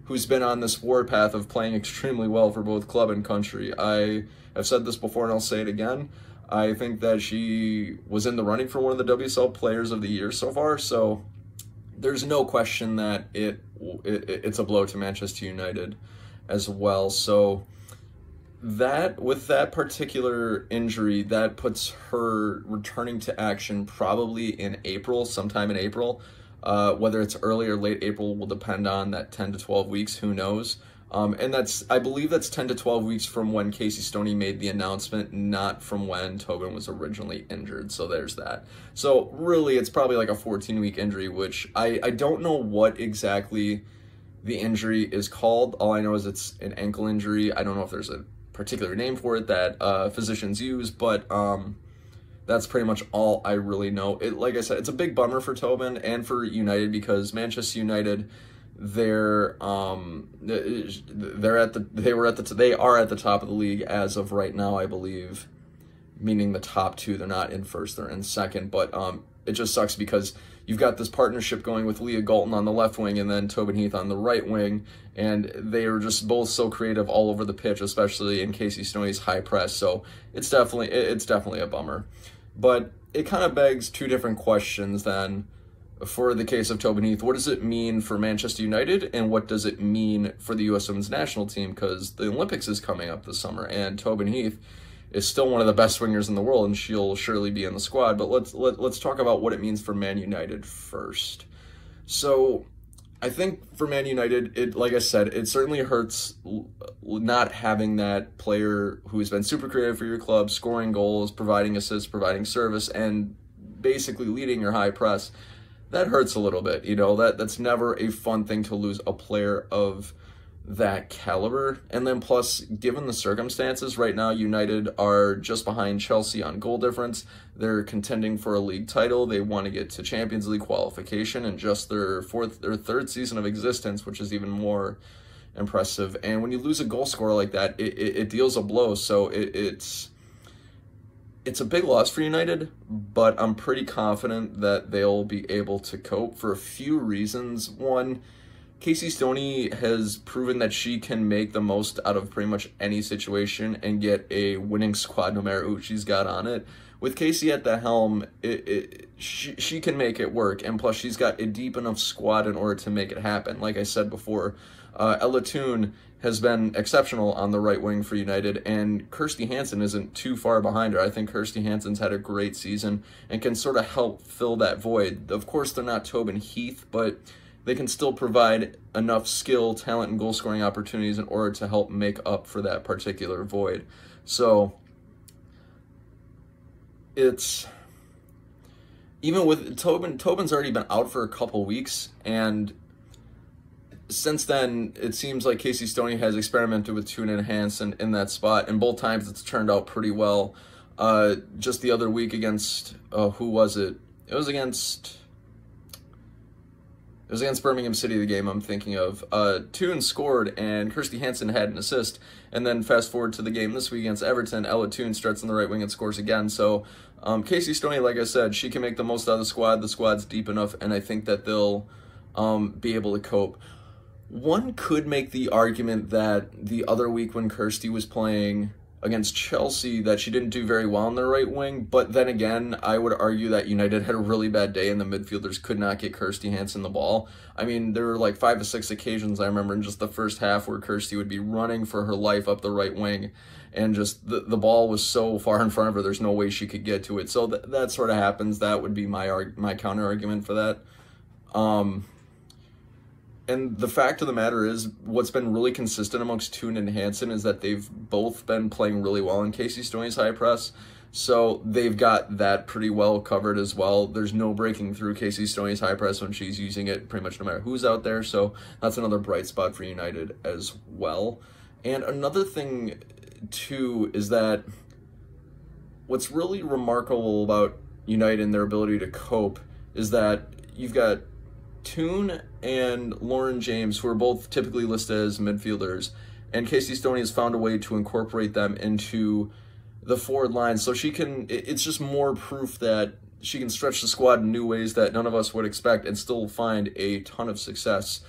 [SPEAKER 1] who's been on this warpath of playing extremely well for both club and country. I have said this before and I'll say it again. I think that she was in the running for one of the WSL Players of the Year so far, so there's no question that it's a blow to Manchester United as well. So that, with that particular injury, that puts her returning to action probably in April, sometime in April. Whether it's early or late April will depend on that 10 to 12 weeks, who knows. And I believe that's 10 to 12 weeks from when Casey Stoney made the announcement, not from when Tobin was originally injured. So there's that. So really, it's probably like a 14-week injury, which I don't know what exactly the injury is called. All I know is it's an ankle injury. I don't know if there's a particular name for it that physicians use, but that's pretty much all I really know. Like I said, it's a big bummer for Tobin and for United, because Manchester United, they are at the top of the league as of right now, I believe, meaning the top two. They're not in first, they're in second, but it just sucks because you've got this partnership going with Leah Galton on the left wing and then Tobin Heath on the right wing, and they are just both so creative all over the pitch, especially in Casey Stoney's high press. So it's definitely a bummer. But it kind of begs two different questions then. For the case of Tobin Heath, what does it mean for Manchester United, and what does it mean for the U.S. Women's National Team? Because the Olympics is coming up this summer, and Tobin Heath is still one of the best wingers in the world, and she'll surely be in the squad. But let's talk about what it means for Man United first. So I think for Man United, like I said, it certainly hurts not having that player who has been super creative for your club, scoring goals, providing assists, providing service, and basically leading your high press. That hurts a little bit, that's never a fun thing to lose a player of that caliber. And then plus, given the circumstances right now, United are just behind Chelsea on goal difference. They're contending for a league title. They want to get to Champions League qualification in just their third season of existence, which is even more impressive. And when you lose a goal scorer like that, it deals a blow. So it's a big loss for United, but I'm pretty confident that they'll be able to cope for a few reasons. One, Casey Stoney has proven that she can make the most out of pretty much any situation and get a winning squad no matter who she's got on it. With Casey at the helm, she can make it work, and plus she's got a deep enough squad in order to make it happen. Like I said before, Ella Toone has been exceptional on the right wing for United, and Kirsty Hansen isn't too far behind her. I think Kirsty Hansen's had a great season and can sort of help fill that void. Of course, they're not Tobin Heath, but they can still provide enough skill, talent, and goal-scoring opportunities in order to help make up for that particular void. So it's, even with Tobin's already been out for a couple weeks, and since then, it seems like Casey Stoney has experimented with Toone and Hansen in that spot, and both times it's turned out pretty well. Just the other week against, who was it? It was against Birmingham City, the game I'm thinking of. Toone scored, and Kirsty Hansen had an assist. And then fast forward to the game this week against Everton, Ella Toone starts on the right wing and scores again. So Casey Stoney, like I said, she can make the most out of the squad. The squad's deep enough, and I think that they'll be able to cope. One could make the argument that the other week when Kirsty was playing against Chelsea that she didn't do very well on the right wing, but then again, I would argue that United had a really bad day and the midfielders could not get Kirsty Hansen the ball. I mean, there were like 5 to 6 occasions I remember in just the first half where Kirsty would be running for her life up the right wing, and just the ball was so far in front of her, there's no way she could get to it. So that sort of happens. That would be my counter argument for that. And the fact of the matter is, what's been really consistent amongst Toone and Hansen is that they've both been playing really well in Casey Stoney's high press. So they've got that pretty well covered as well. There's no breaking through Casey Stoney's high press when she's using it pretty much no matter who's out there. So that's another bright spot for United as well. And another thing, too, is that what's really remarkable about United and their ability to cope is that you've got Toone and Lauren James, who are both typically listed as midfielders, and Casey Stoney has found a way to incorporate them into the forward line, so it's just more proof that she can stretch the squad in new ways that none of us would expect and still find a ton of success.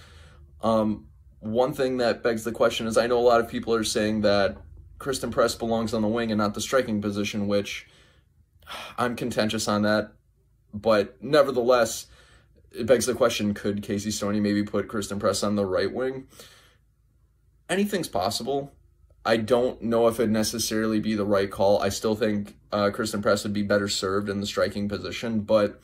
[SPEAKER 1] One thing that begs the question is, I know a lot of people are saying that Kristen Press belongs on the wing and not the striking position, which I'm contentious on that. But nevertheless, it begs the question, could Casey Stoney maybe put Kristen Press on the right wing? Anything's possible. I don't know if it'd necessarily be the right call. I still think Kristen Press would be better served in the striking position, but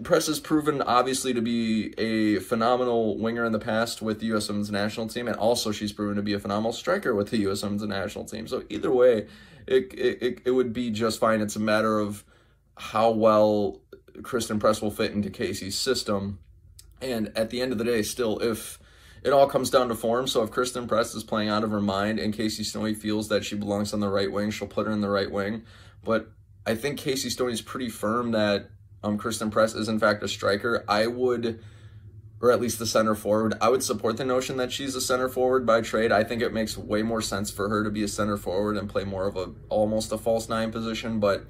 [SPEAKER 1] Press has proven, obviously, to be a phenomenal winger in the past with the U.S. Women's National Team, and also she's proven to be a phenomenal striker with the U.S. Women's National Team. So either way, it would be just fine. It's a matter of how well Kristen Press will fit into Casey's system. And at the end of the day, still, if it all comes down to form, so if Kristen Press is playing out of her mind and Casey Stoney feels that she belongs on the right wing, she'll put her in the right wing. But I think Casey Stoney's pretty firm that Kristen Press is in fact a striker. I would, or at least the center forward, I would support the notion that she's a center forward by trade. I think it makes way more sense for her to be a center forward and play more of almost a false nine position, but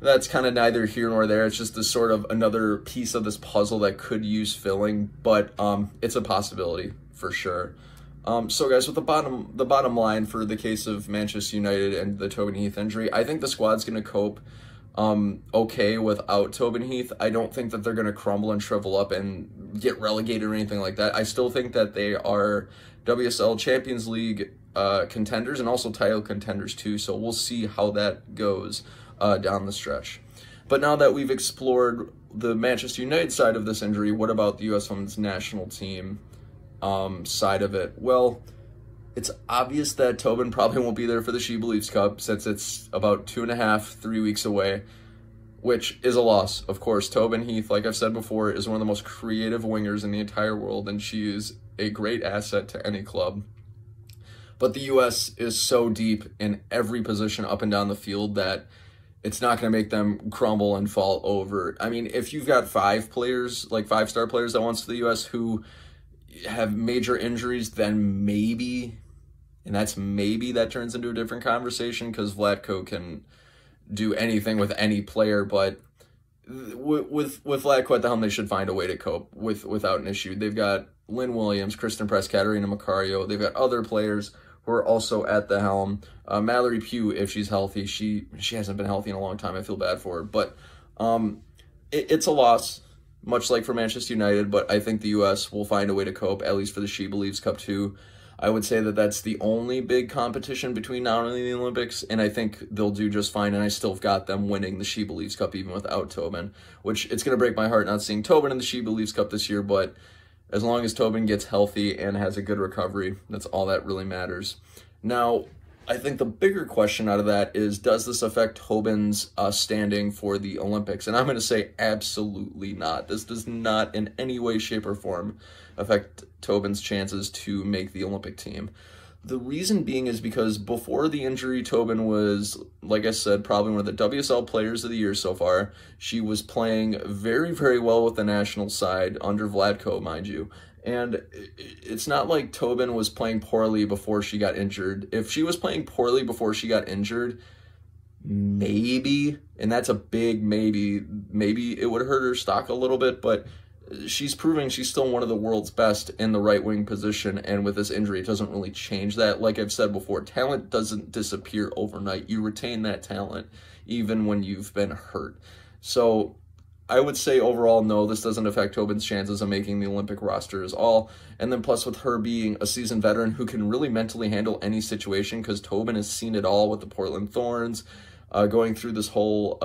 [SPEAKER 1] that's kind of neither here nor there. It's just this sort of another piece of this puzzle that could use filling, but it's a possibility for sure. So guys, with the bottom line for the case of Manchester United and the Tobin Heath injury, I think the squad's going to cope okay without Tobin Heath. I don't think that they're going to crumble and shrivel up and get relegated or anything like that. I still think that they are WSL Champions League contenders and also title contenders too, so we'll see how that goes down the stretch. But now that we've explored the Manchester United side of this injury, what about the U.S. Women's National Team side of it? Well, it's obvious that Tobin probably won't be there for the She Believes Cup since it's about 2.5-3 weeks away, which is a loss. Of course, Tobin Heath, like I've said before, is one of the most creative wingers in the entire world, and she is a great asset to any club. But the U.S. is so deep in every position up and down the field that it's not going to make them crumble and fall over. I mean, if you've got 5 players, like 5-star players that wants to the U.S. who have major injuries, then maybe, and that's maybe, that turns into a different conversation because Vlatko can do anything with any player, but with Vlatko at the helm, they should find a way to cope without an issue. They've got Lynn Williams, Kristen Press, Katarina Macario. They've got other players who are also at the helm. Mallory Pugh, if she's healthy, she hasn't been healthy in a long time. I feel bad for her, but it's a loss, much like for Manchester United, but I think the U.S. will find a way to cope, at least for the She Believes Cup 2. I would say that that's the only big competition between now and the Olympics, and I think they'll do just fine, and I still have got them winning the She Believes Cup even without Tobin, which it's going to break my heart not seeing Tobin in the She Believes Cup this year, but as long as Tobin gets healthy and has a good recovery, that's all that really matters. Now, I think the bigger question out of that is, does this affect Tobin's standing for the Olympics? And I'm going to say absolutely not. This does not in any way, shape, or form affect Tobin's chances to make the Olympic team. The reason being is because before the injury, Tobin was, like I said, probably one of the WSL players of the year so far. She was playing very, very well with the national side under Vlatko, mind you. And it's not like Tobin was playing poorly before she got injured. If she was playing poorly before she got injured, maybe, and that's a big maybe it would hurt her stock a little bit, but she's proving she's still one of the world's best in the right wing position, and with this injury, it doesn't really change that. Like I've said before, talent doesn't disappear overnight. You retain that talent even when you've been hurt. So I would say overall, no, this doesn't affect Tobin's chances of making the Olympic roster at all. And then plus with her being a seasoned veteran who can really mentally handle any situation, because Tobin has seen it all with the Portland Thorns, going through this whole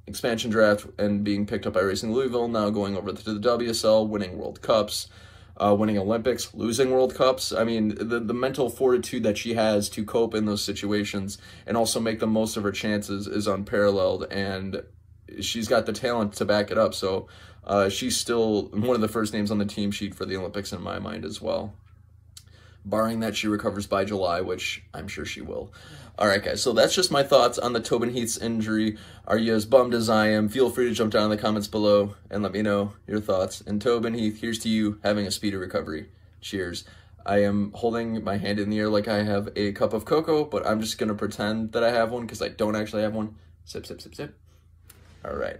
[SPEAKER 1] expansion draft and being picked up by Racing Louisville, now going over to the WSL, winning World Cups, winning Olympics, losing World Cups. I mean, the mental fortitude that she has to cope in those situations and also make the most of her chances is unparalleled, and she's got the talent to back it up. So she's still one of the first names on the team sheet for the Olympics in my mind as well, barring that she recovers by July, which I'm sure she will. All right, guys, so that's just my thoughts on the Tobin Heath's injury. Are you as bummed as I am? Feel free to jump down in the comments below and let me know your thoughts. And Tobin Heath, here's to you having a speedy recovery. Cheers. I am holding my hand in the air like I have a cup of cocoa, but I'm just going to pretend that I have one because I don't actually have one. Sip, sip, sip, sip. All right.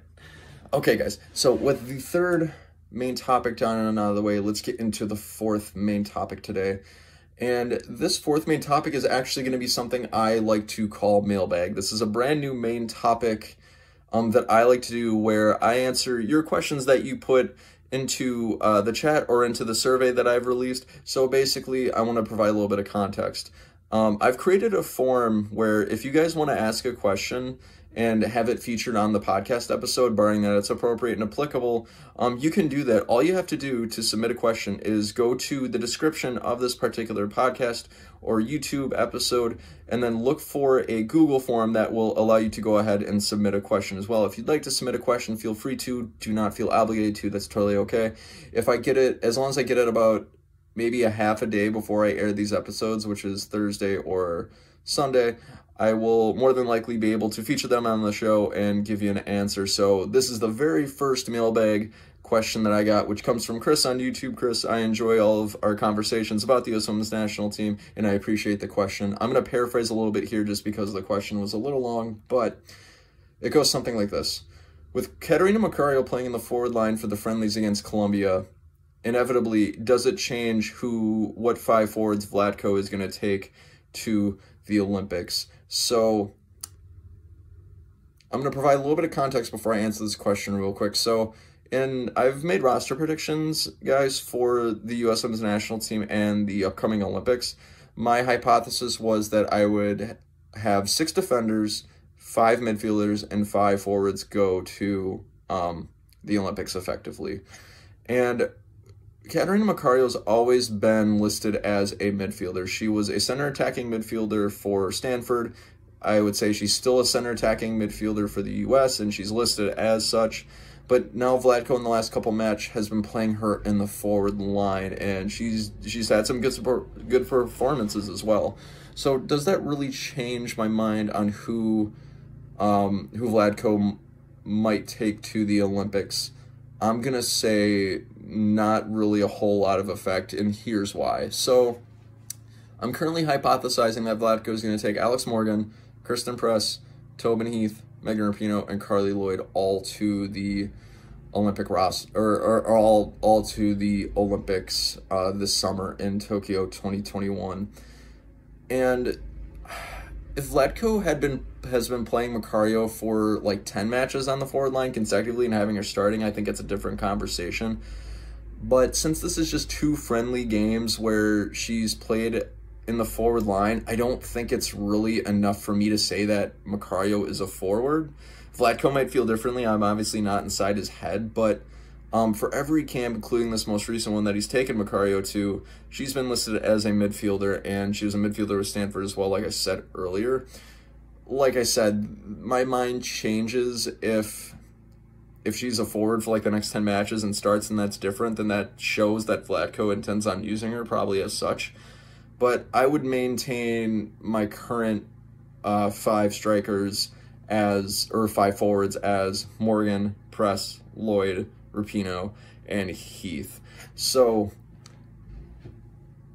[SPEAKER 1] Okay, guys. So with the third main topic done and out of the way, let's get into the fourth main topic today. And this fourth main topic is actually going to be something I like to call mailbag. This is a brand new main topic that I like to do where I answer your questions that you put into the chat or into the survey that I've released. So basically, I want to provide a little bit of context. I've created a form where if you guys want to ask a question and have it featured on the podcast episode, barring that it's appropriate and applicable, you can do that. All you have to do to submit a question is go to the description of this particular podcast or YouTube episode, and then look for a Google form that will allow you to go ahead and submit a question as well. If you'd like to submit a question, feel free to. Do not feel obligated to. That's totally okay. If I get it, as long as I get it about maybe a half a day before I air these episodes, which is Thursday or Sunday, I will more than likely be able to feature them on the show and give you an answer. So this is the very first mailbag question that I got, which comes from Chris on YouTube. Chris, I enjoy all of our conversations about the U.S. Women's National Team, and I appreciate the question. I'm going to paraphrase a little bit here just because the question was a little long, but it goes something like this. With Catarina Macario playing in the forward line for the friendlies against Colombia, inevitably, does it change what five forwards Vlatko is going to take to the Olympics? So I'm going to provide a little bit of context before I answer this question real quick. So I've made roster predictions, guys, for the U.S. Women's National Team and the upcoming Olympics. My hypothesis was that I would have 6 defenders, 5 midfielders, and 5 forwards go to the Olympics effectively. And Catarina Macario's always been listed as a midfielder. She was a center attacking midfielder for Stanford. I would say she's still a center attacking midfielder for the U.S., and she's listed as such. But now Vlatko in the last couple matches has been playing her in the forward line, and she's had some good performances as well. So does that really change my mind on who Vlatko might take to the Olympics? I'm going to say not really a whole lot of effect, and here's why. So I'm currently hypothesizing that Vlatko is going to take Alex Morgan, Kristen Press, Tobin Heath, Megan Rapinoe, and Carly Lloyd all to the Olympic roster, or all to the Olympics this summer in Tokyo 2021. And if Vlatko has been playing Macario for like 10 matches on the forward line consecutively and having her starting, I think it's a different conversation. But since this is just 2 friendly games where she's played in the forward line, I don't think it's really enough for me to say that Macario is a forward. Vlatko might feel differently. I'm obviously not inside his head, but for every camp, including this most recent one that he's taken Macario to, she's been listed as a midfielder, and she was a midfielder with Stanford as well, like I said earlier. Like I said, my mind changes if she's a forward for like the next 10 matches and starts, and that's different, then that shows that Vlatko intends on using her probably as such. But I would maintain my current 5 strikers or 5 forwards as Morgan, Press, Lloyd, Rapinoe, and Heath. So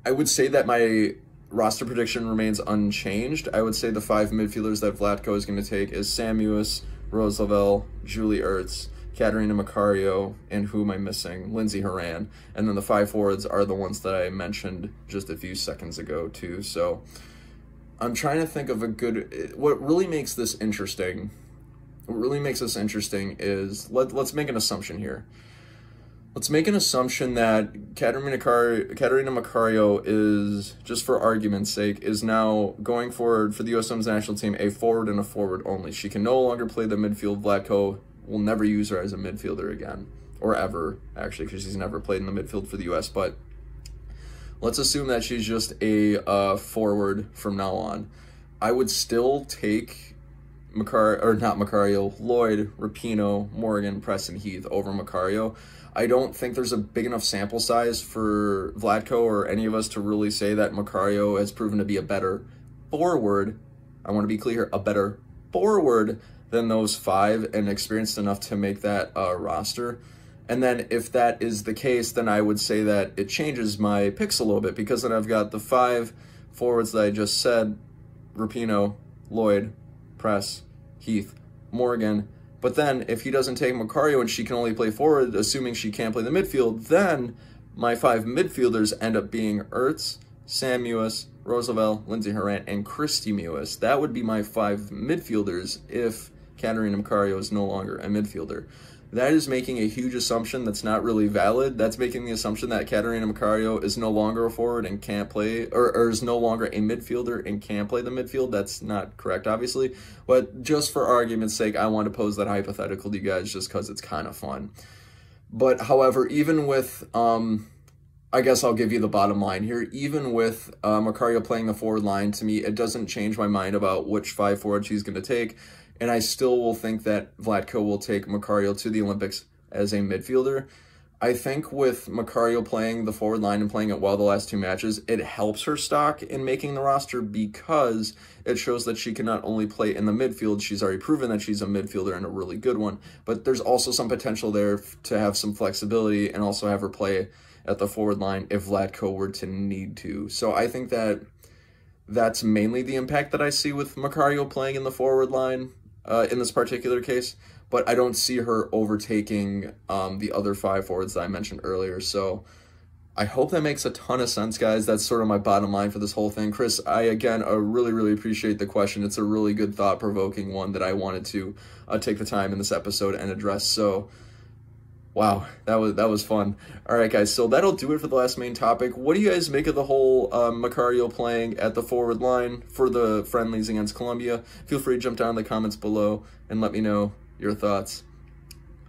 [SPEAKER 1] I would say that my roster prediction remains unchanged. I would say the 5 midfielders that Vlatko is going to take is Sam Mewis, Rose Lavelle, Julie Ertz, Catarina Macario, and who am I missing? Lindsey Horan. And then the 5 forwards are the ones that I mentioned just a few seconds ago too. So I'm trying to think of what really makes this interesting. What really makes this interesting is, let's make an assumption here. Let's make an assumption that Catarina Macario is, just for argument's sake, is now going forward for the U.S. Women's National Team a forward and a forward only. She can no longer play the midfield. Vlatko will never use her as a midfielder again, or ever, actually, because she's never played in the midfield for the U.S., but let's assume that she's just a forward from now on. I would still take Lloyd, Rapinoe, Morgan, Preston, Heath over Macario. I don't think there's a big enough sample size for Vlatko or any of us to really say that Macario has proven to be a better forward. I want to be clear, a better forward than those 5 and experienced enough to make that roster. And then if that is the case, then I would say that it changes my picks a little bit, because then I've got the 5 forwards that I just said: Rapinoe, Lloyd, Press, Heath, Morgan. But then if he doesn't take Macario and she can only play forward, assuming she can't play the midfield, then my 5 midfielders end up being Ertz, Sam Mewis, Roosevelt, Lindsey Horan, and Christy Mewis. That would be my 5 midfielders if Catarina Macario is no longer a midfielder. That is making a huge assumption that's not really valid. That's making the assumption that Catarina Macario is no longer a forward and can't play, or is no longer a midfielder and can play the midfield. That's not correct, obviously. But just for argument's sake, I want to pose that hypothetical to you guys just because it's kind of fun. But however, even with, I guess I'll give you the bottom line here. Even with Macario playing the forward line, to me, it doesn't change my mind about which 5 forwards he's going to take. And I still will think that Vlatko will take Macario to the Olympics as a midfielder. I think with Macario playing the forward line and playing it well the last 2 matches, it helps her stock in making the roster, because it shows that she can not only play in the midfield, she's already proven that she's a midfielder and a really good one, but there's also some potential there to have some flexibility and also have her play at the forward line if Vlatko were to need to. So I think that that's mainly the impact that I see with Macario playing in the forward line in this particular case, but I don't see her overtaking the other 5 forwards that I mentioned earlier. So I hope that makes a ton of sense, guys. That's sort of my bottom line for this whole thing. Chris, I really, really appreciate the question. It's a really good, thought-provoking one that I wanted to take the time in this episode and address. So wow, that was fun. All right, guys, so that'll do it for the last main topic. What do you guys make of the whole Macario playing at the forward line for the friendlies against Colombia? Feel free to jump down in the comments below and let me know your thoughts.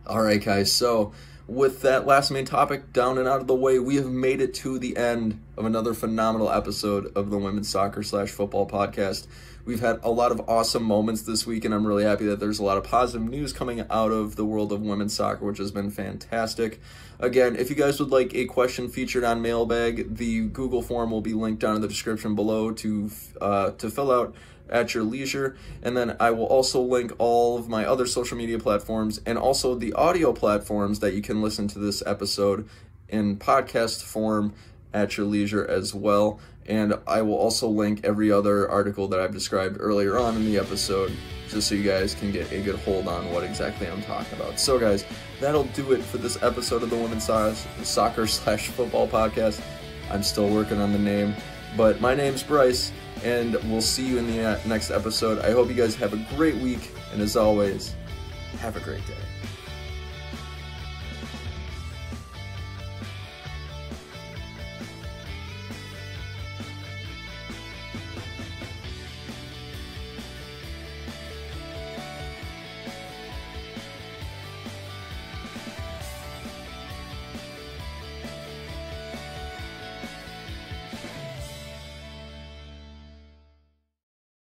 [SPEAKER 1] All right, guys, so with that last main topic down and out of the way, we have made it to the end of another phenomenal episode of the Women's Soccer/Football Podcast. We've had a lot of awesome moments this week, and I'm really happy that there's a lot of positive news coming out of the world of women's soccer, which has been fantastic. Again, if you guys would like a question featured on Mailbag, the Google form will be linked down in the description below to fill out at your leisure. And then I will also link all of my other social media platforms and also the audio platforms that you can listen to this episode in podcast form at your leisure as well. And I will also link every other article that I've described earlier on in the episode, just so you guys can get a good hold on what exactly I'm talking about. So guys, that'll do it for this episode of the Women's Soccer/Football Podcast. I'm still working on the name, but my name's Bryce, and we'll see you in the next episode. I hope you guys have a great week, and as always, have a great day.